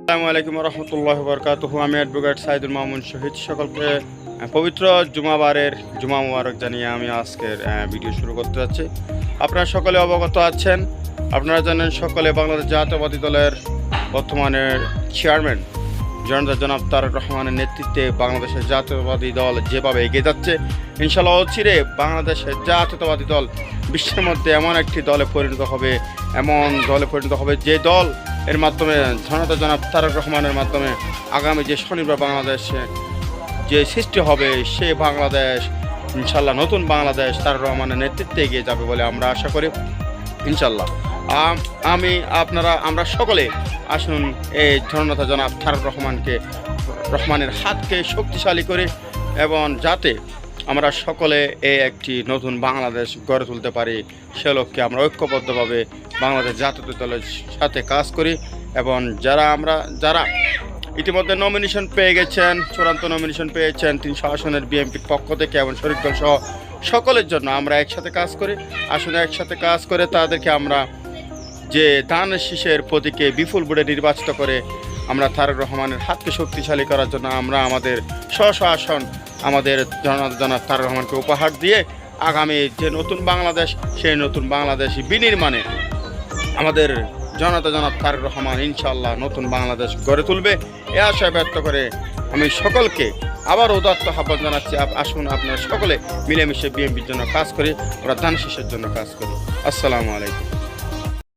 আসসালামু আলাইকুম রহমতুল্লাহ বরকাতুহু। আমি অ্যাডভোকেট সাইদুল মামুন শহীদ সকলকে পবিত্র জুমাবারের জুমা মুবারক জানিয়ে আমি আজকের ভিডিও শুরু করতে যাচ্ছি। আপনারা সকলে অবগত আছেন, আপনারা জানেন সকলে বাংলাদেশ জাতীয়তাবাদী দলের বর্তমানের চেয়ারম্যান জনাব তারেক রহমানের নেতৃত্বে বাংলাদেশের জাতীয়তাবাদী দল যেভাবে এগিয়ে যাচ্ছে, ইনশাআল্লাহ অচিরে বাংলাদেশের জাতীয়তাবাদী দল বিশ্বের মধ্যে এমন একটি দলে পরিণত হবে, যে দল এর মাধ্যমে জনাব তারেক রহমানের মাধ্যমে আগামী যে শনিবার বাংলাদেশে যে সৃষ্টি হবে, সে বাংলাদেশ ইনশাল্লাহ নতুন বাংলাদেশ তারেক রহমানের নেতৃত্বে এগিয়ে যাবে বলে আমরা আশা করি ইনশাল্লাহ। আমরা সকলে আসুন এই জনাব তারেক রহমানের হাতকে শক্তিশালী করে, এবং যাতে আমরা সকলে এই একটি নতুন বাংলাদেশ গড়ে তুলতে পারি, সে লক্ষ্যে আমরা ঐক্যবদ্ধভাবে বাংলাদেশ জাতীয় দলের সাথে কাজ করি। এবং যারা ইতিমধ্যে নমিনেশন পেয়ে গেছেন, চূড়ান্ত নমিনেশন পেয়েছেন 300 আসনের বিএনপির পক্ষ থেকে এবং শরিক দল সহ সকলের জন্য আমরা একসাথে কাজ করি। আসলে একসাথে কাজ করে তাদেরকে আমরা যে ধানের শীষের প্রতীকে বিপুল ভোটে নির্বাচিত করে আমরা তারেক রহমানের হাতকে শক্তিশালী করার জন্য আমরা আমাদের স্ব আসন আমাদের জনাব তারেক রহমানকে উপহার দিয়ে আগামী যে নতুন বাংলাদেশ, সেই নতুন বাংলাদেশ বিনির্মাণে আমাদের জনাব তারেক রহমান ইনশাআল্লাহ নতুন বাংলাদেশ গড়ে তুলবে। এ আশায় ব্যক্ত করে আমি সকলকে আবার উদাত্ত আহ্বান জানাচ্ছি, আসুন আপনারা সকলে মিলেমিশে বিএনপির জন্য কাজ করি, আমরা ধান শীষের জন্য কাজ করি। আসসালামু আলাইকুম।